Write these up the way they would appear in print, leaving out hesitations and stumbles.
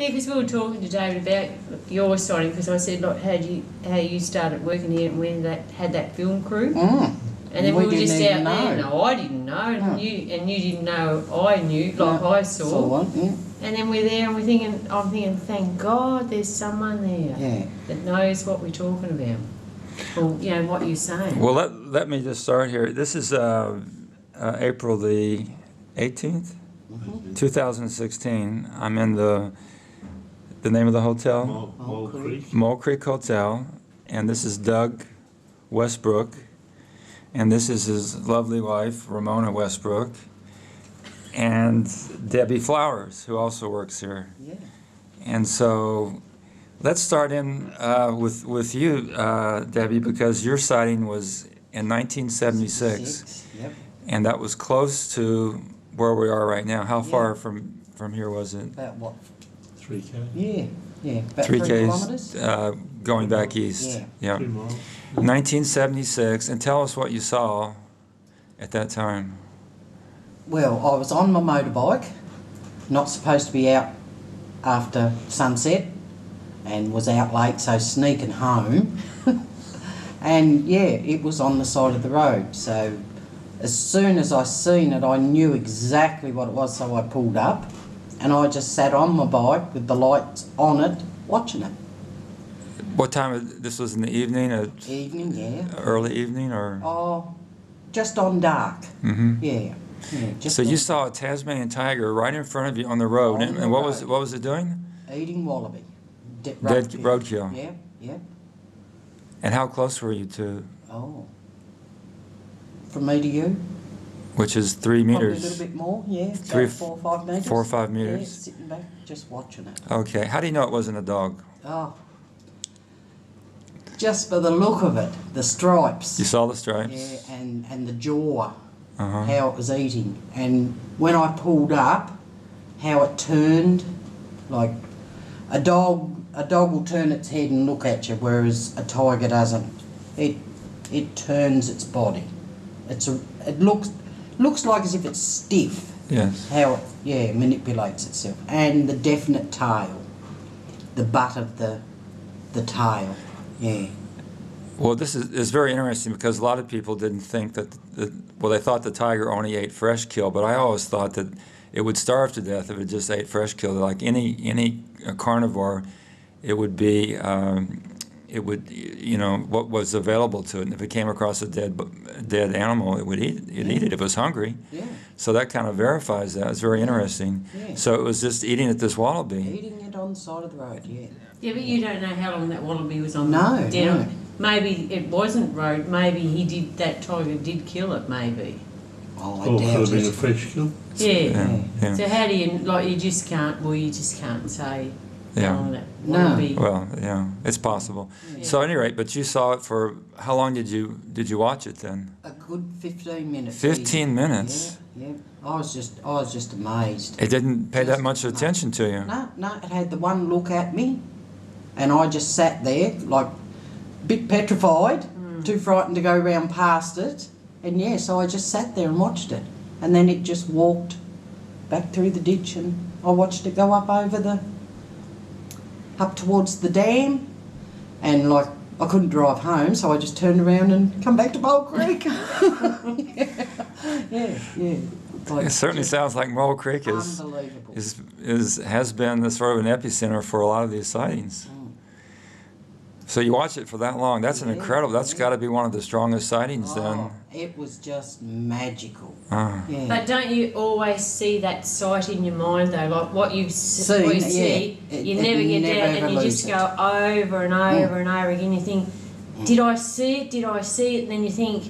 Yeah, because we were talking to David about your sighting, because I said, like, how you started working here and when had that film crew. Mm. And then we were just out know. there. No, I didn't know, and you didn't know I knew, like I saw. One, yeah. And then we're there, and I'm thinking, thank God, there's someone there that knows what we're talking about, or you know what you're saying. Well, let me just start here. This is April the 18th, 2016. I'm in the name of the hotel, Mole Creek Hotel, and this is Doug Westbrook. And this is his lovely wife, Ramona Westbrook, and Debbie Flowers, who also works here. Yeah. And so let's start in with you, Debbie, because your sighting was in 1976. Yep. And that was close to where we are right now. How far from here was it? About what? 3K. Yeah. About 3 kilometres. K's going back east. Yeah. 3 miles. 1976, and tell us what you saw at that time. Well, I was on my motorbike, not supposed to be out after sunset, and was out late, so sneaking home. And yeah, it was on the side of the road. So as soon as I seen it, I knew exactly what it was, so I pulled up, and I just sat on my bike with the lights on it, watching it. What time? This was in the evening, Evening, yeah. early evening, or? Oh, just on dark. Mm-hmm. Yeah. Just So you on- saw a Tasmanian tiger right in front of you on the road, On and the what road. was it doing? Eating wallaby. Dead Roadkill. roadkill. Yeah. And how close were you to? Oh. From me to you? Which is 3 Probably a meters. little bit more, yeah. Three- About 4 or 5 metres. 4 or 5 Yeah, meters. sitting back, just watching it. Okay. How do you know it wasn't a dog? Oh. Just for the look of it, the stripes. You saw the stripes. Yeah, and the jaw, Uh-huh. how it was eating. And when I pulled up, how it turned, like a dog will turn its head and look at you, whereas a tiger doesn't. It turns its body. It looks like as if it's stiff. Yes. How it manipulates itself, and the definite tail, the butt of the tail. Yeah. Well, this is very interesting because a lot of people didn't think that they thought the tiger only ate fresh kill, but I always thought that it would starve to death if it just ate fresh kill. Like any carnivore, it would be what was available to it, and if it came across a dead animal, it would eat it if it was hungry. Yeah. So that kind of verifies that. It's very interesting. Yeah. So it was just eating at this wallaby. Eating it on the side of the road. Yeah. Yeah, but you don't know how long that wallaby was on. No, down. no. Maybe it wasn't road. Maybe that tiger did kill it. Maybe. Oh, I Or could doubt have been a it. fresh kill. Yeah. Yeah. So how do you just can't say Yeah. how long that No. wallaby. Well, yeah, it's possible. Yeah. So at any rate, but you saw it for how long did you watch it then? A good 15 minutes. 15 minutes? Yeah. I was just amazed. It didn't pay that Just much amazed. attention to you. No, it had the one look at me, and I just sat there like a bit petrified, too frightened to go round past it, and yeah, so I just sat there and watched it, and then it just walked back through the ditch, and I watched it go up towards the dam, and like I couldn't drive home, so I just turned around and come back to Mole Creek. yeah. Like, It certainly just sounds like Mole Creek unbelievable. has been the sort of an epicenter for a lot of these sightings. So you watch it for that long. That's an Yeah, incredible. That's yeah. got to be one of the strongest sightings then. Oh, it was just magical. Ah. Yeah. But don't you always see that sight in your mind though? Like what you Seen, what you yeah. see, It- you it never get never down ever and you lose just it. go over and over and over again. You think, did I see it? Did I see it? And then you think,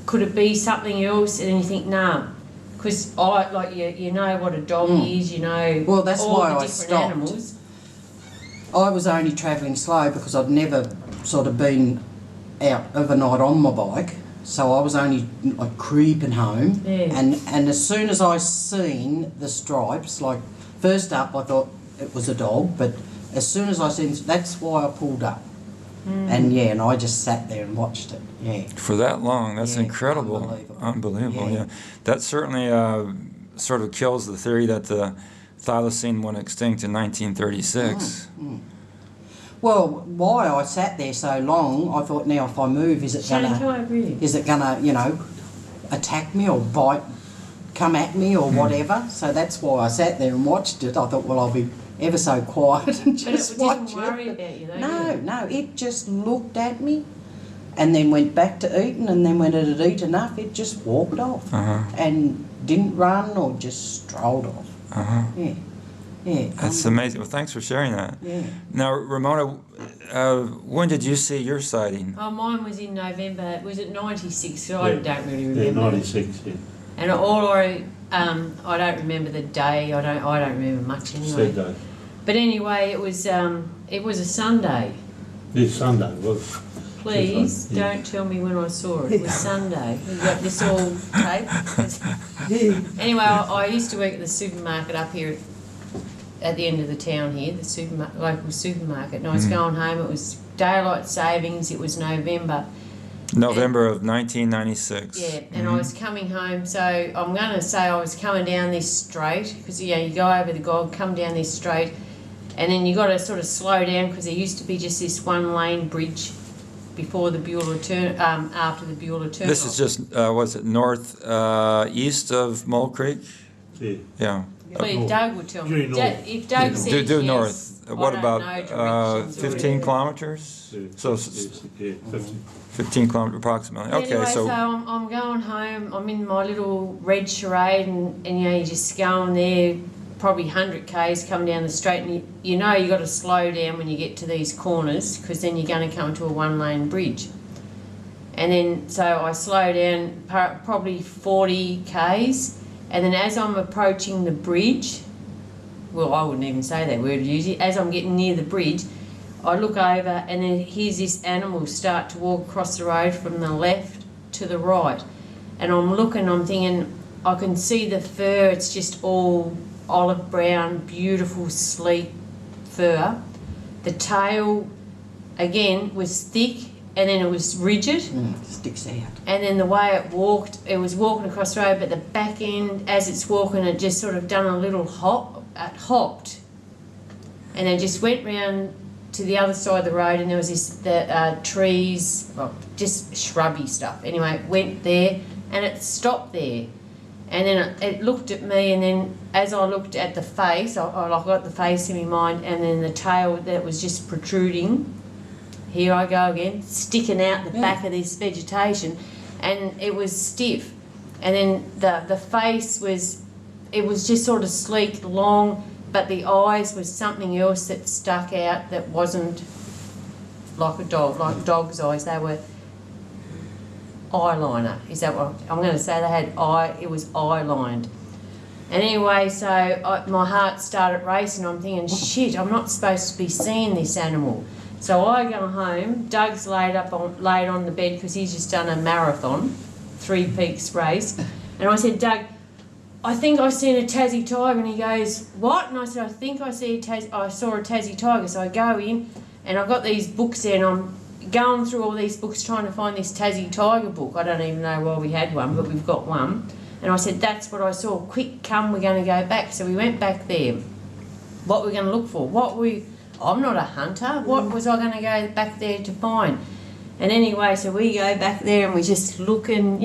could it be something else? And then you think, no. Because you know what a dog is, you know Well, that's all why the I different stopped. animals. I was only travelling slow because I'd never sort of been out overnight on my bike, so I was only like creeping home. Yeah. And as soon as I seen the stripes, like first up I thought it was a dog, but as soon as I seen, that's why I pulled up. And yeah, and I just sat there and watched it. Yeah. For that long, that's Yeah, incredible. unbelievable. Yeah. Yeah. That certainly sort of kills the theory that thylacine went extinct in 1936. Well, why I sat there so long, I thought, now if I move, is it Shannon, come gonna, over here. is it gonna, you know, attack me or bite, come at me or whatever? So that's why I sat there and watched it. I thought, well, I'll be ever so quiet and just But it watch didn't worry it. about you though, No, did it? no, it just looked at me and then went back to eating, and then when it had eaten enough, it just walked off and didn't run or just strolled off. Yeah, yeah. That's amazing. Well, thanks for sharing that. Yeah. Now, Ramona, when did you see your sighting? Oh, mine was in November. Was it 96? So I Yeah. don't really Yeah, remember. 96, yeah. And I don't remember the day. I don't remember much anyway. Said that. But anyway, it was a Sunday. This Sunday was. Please Yeah. don't tell me when I saw it. It was Sunday. We got this all taped. Anyway, I used to work at the supermarket up here at the end of the town here, the local supermarket. And I was going home. It was daylight savings. It was November. November of 1996. Yeah, and I was coming home, so I'm going to say I was coming down this straight, because you go over the Gog, come down this straight, and then you got to sort of slow down, because there used to be just this one lane bridge before the Beulah turn, after the Beulah turn. This is just, was it north, east of Mole Creek? Yeah. Yeah. Please, Doug would tell me. Due north. If Doug says Do yes, north. I What don't about know directions or 15 anything. kilometers? Yeah. So Yeah, 50. 15 kilometers approximately. Okay, Anyway, so so I'm going home. I'm in my little red charade, and you just going there, probably 100 k's coming down the straight, and you know you got to slow down when you get to these corners, because then you're going to come to a one-lane bridge. And then so I slow down probably 40 k's, and then as I'm approaching the bridge, well, I wouldn't even say that word usually. As I'm getting near the bridge, I look over, and then here's this animal start to walk across the road from the left to the right. And I'm looking, I'm thinking, I can see the fur, it's just all olive brown, beautiful, sleek fur. The tail, again, was thick, and then it was rigid. Sticks out. And then the way it walked, it was walking across the road, but the back end, as it's walking, it just sort of done a little hop, it hopped. And then just went round to the other side of the road, and there was this trees, well, just shrubby stuff. Anyway, it went there, and it stopped there. And then it looked at me, and then as I looked at the face, I got the face in my mind, and then the tail that was just protruding. Here I go again, sticking out the back of this vegetation, and it was stiff. And then the face was, it was just sort of sleek, long, but the eyes was something else that stuck out that wasn't like a dog, like dog's eyes. They were eyeliner. Is that what I'm going to say? They had it was eye lined. And anyway, so my heart started racing. I'm thinking, shit, I'm not supposed to be seeing this animal. So I go home. Doug's laid on the bed because he's just done a marathon, 3 Peaks race. And I said, Doug, I think I've seen a Tassie tiger. And he goes, what? And I said, I think I saw a Tassie tiger. So I go in, and I've got these books there, and I'm going through all these books trying to find this Tassie tiger book. I don't even know why we had one, but we've got one. And I said, that's what I saw. Quick, come, we're going to go back. So we went back there. What we're going to look for? I'm not a hunter. What was I going to go back there to find? And anyway, so we go back there, and we just looking,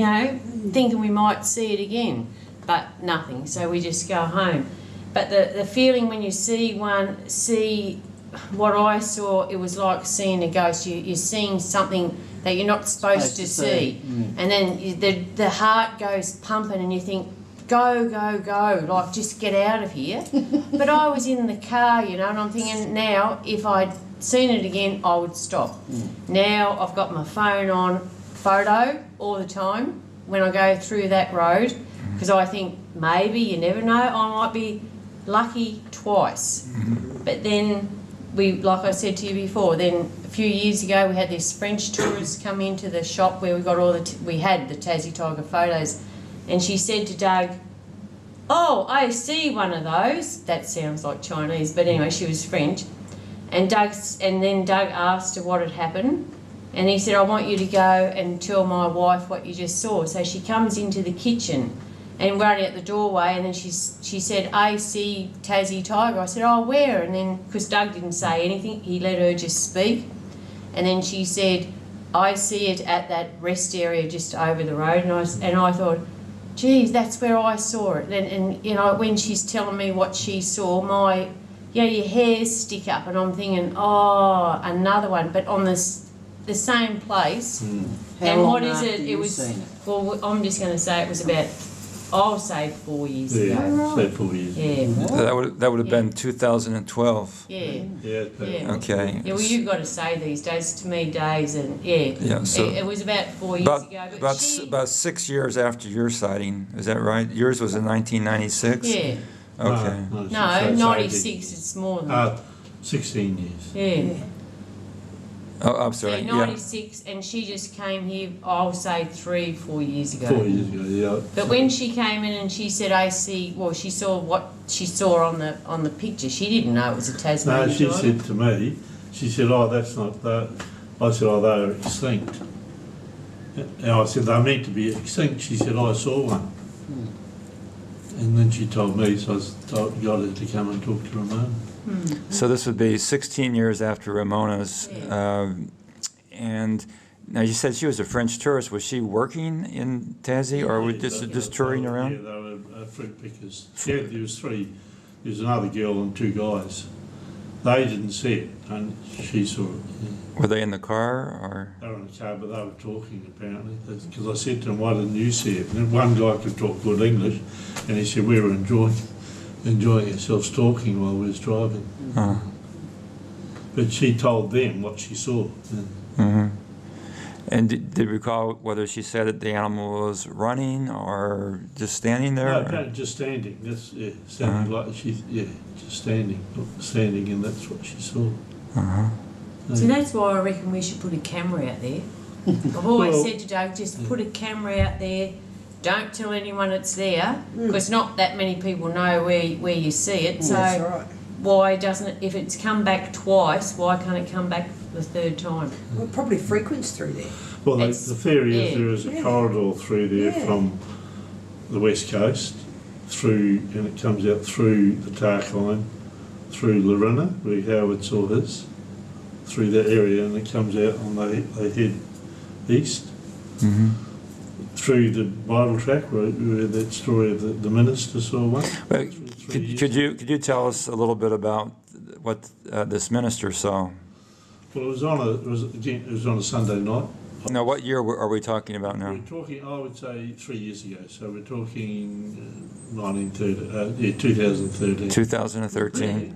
thinking we might see it again. But nothing, so we just go home. But the feeling when you see what I saw, it was like seeing a ghost. You're seeing something that you're not supposed to see. And then the heart goes pumping, and you think, go, go, go, like just get out of here. But I was in the car, and I'm thinking now, if I'd seen it again, I would stop. Now I've got my phone on photo all the time when I go through that road, because I think maybe, you never know, I might be lucky twice. But then like I said to you before, then a few years ago we had this French tourist come into the shop where we got we had the Tassie tiger photos, and she said to Doug, oh, I see one of those. That sounds like Chinese, but anyway, she was French. And then Doug asked her what had happened, and he said, I want you to go and tell my wife what you just saw. So she comes into the kitchen, and running at the doorway, and then she said, AC Tassie Tiger. I said, oh, where? And then, because Doug didn't say anything, he let her just speak. And then she said, I see it at that rest area just over the road. And I thought, geez, that's where I saw it. And you know, when she's telling me what she saw, your hairs stick up, and I'm thinking, oh, another one, but on the same place. How And long what is after it? It you was, seen it? well, I'm just going to say it was about, I'll say 4 years ago. Yeah, say 4 years. Yeah, That would have been 2012. yeah. Yeah, Yeah. Okay. Yeah, well, you've got to say these days, to me, days, and yeah. Yeah, so- it was about 4 years ago. But About 6 years after your sighting, is that right? Yours was in 1996? yeah. Okay. No, 96, it's more than 16 years. yeah. Oh, I'm sorry. Yeah, Yeah. 96, and she just came here, I'll say 4 years ago. 4 years ago, yeah. But when she came in and she said, she saw what she saw on the picture, she didn't know it was a Tasmanian No, she tiger. said to me, she said, oh, that's not that. I said, oh, they're extinct. And I said, they're meant to be extinct. She said, I saw one. And then she told me, so I got her to come and talk to Ramona. So this would be 16 years after Ramona's. And now you said she was a French tourist. Was she working in Tassie, or was just touring around? Yeah, they were fruit pickers. Yeah, there was three. There was another girl and two guys. They didn't see it, and she saw it. Yeah. Were they in the car, or? They were in the car, but they were talking apparently. Because I said to them, why didn't you see it? And one guy could talk good English, and he said, we were enjoying ourselves talking while we was driving. But she told them what she saw. Yeah. And did you recall whether she said that the animal was running or just standing there? No, or- apparently just standing. That's standing like just standing, and that's what she saw. So that's why I reckon we should put a camera out there. I've always Well- said to Doug, just put a camera out there. Don't tell anyone it's there, because not that many people know where you see it. So That's right. why doesn't it? If it's come back twice, why can't it come back the third time? Well, probably frequents through there. Well, the It's- theory is yeah. there is a Yeah. corridor through there Yeah. from the west coast through, and it comes out through the Tarkine, through Larina, where Howard saw his, through that area, and it comes out and they head east. Through the bridle track, where that story of the minister saw one. But Three years could you tell us a little bit about what this minister saw? Well, it was on a Sunday night. Now, what year are we talking about now? We're talking, I would say, 3 years ago. So we're talking 2013. 2013.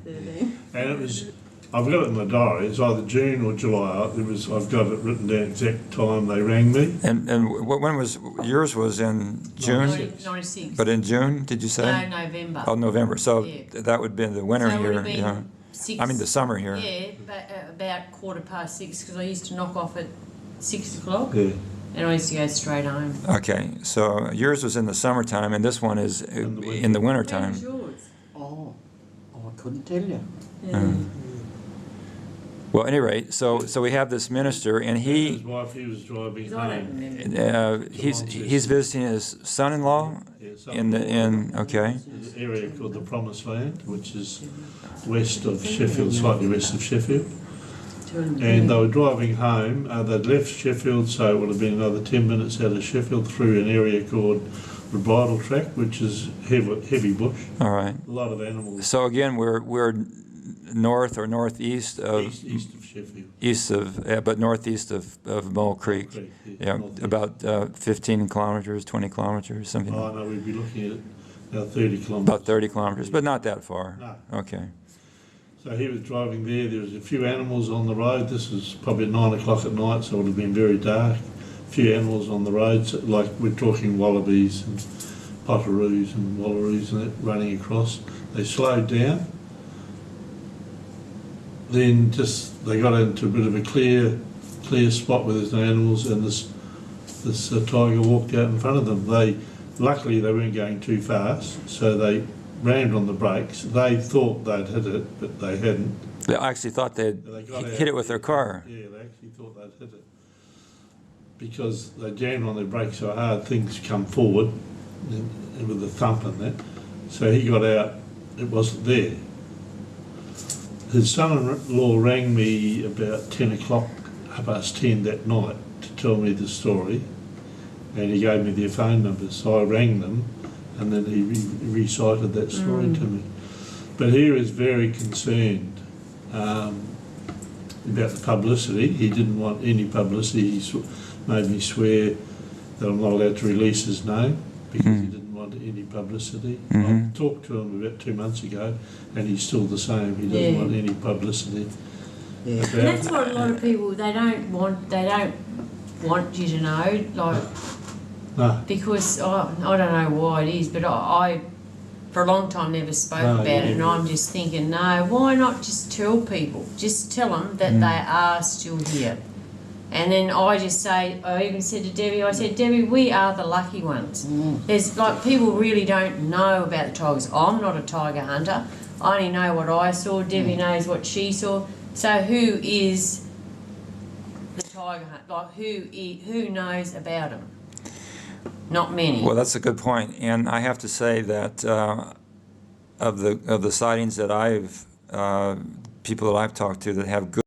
And it was, I've got it in my diary. It's either June or July. I've got it written down exact time they rang me. And when was yours? Was in June, 96. but in June, did you say? No, November. Oh, November. So Yeah. that would be the winter So it would here. have been Yeah. 6. I mean the summer here. Yeah, but about 6:15, because I used to knock off at 6 o'clock, Yeah. and I used to go straight home. Okay, so yours was in the summertime, and this one is in the wintertime. Where's yours? Oh, I couldn't tell you. Yeah. Well, at any rate, so we have this minister, and His wife, he was driving 'Cause I don't home. remember. he's visiting his son-in-law okay. There's an area called the Promised Land, which is west of Sheffield, slightly west of Sheffield. And they were driving home. They'd left Sheffield, so it would have been another 10 minutes out of Sheffield through an area called the Bridle Track, which is heavy bush. All right. A lot of animals. So again, we're north or northeast of East of Sheffield. but northeast of Mole Creek. Creek, Yeah, northeast. about 15 kilometers, 20 kilometers, something. Oh, no, we'd be looking at about 30 kilometres. About 30 kilometers, but not that far. No. Okay. So he was driving there. There was a few animals on the road. This was probably at 9 o'clock at night, so it would have been very dark. A few animals on the roads, like we're talking wallabies and potoroos and wallaroos and that running across. They slowed down. Then they got into a bit of a clear spot where there's no animals, and this tiger walked out in front of them. Luckily they weren't going too fast, so they rammed on the brakes. They thought they'd hit it, but they hadn't. They actually thought they'd They got hit out. it with their car. Yeah, they actually thought they'd hit it. Because they jammed on their brakes so hard, things come forward, and with the thump and that. So he got out, it wasn't there. His son-in-law rang me about 10 o'clock, 10:30 that night to tell me the story, and he gave me their phone numbers. So I rang them, and then he recited that story to me. But he was very concerned about the publicity. He didn't want any publicity. He made me swear that I'm not allowed to release his name because he didn't want any publicity. I talked to him about 2 months ago, and he's still the same. He doesn't want any publicity. Yeah. And that's what a lot of people, they don't want you to know, like, No, because I don't know why it is, but I for a long time never spoke No, about you it, and never. I'm just thinking, no, why not just tell people? Just tell them that they are still here. And then I just say, I even said to Debbie, I said, Debbie, we are the lucky ones. There's like, people really don't know about the tigers. I'm not a tiger hunter. I only know what I saw. Debbie knows what she saw. So who is the tiger hunter? Like, who knows about them? Not many. Well, that's a good point, and I have to say that of the sightings that people that I've talked to that have good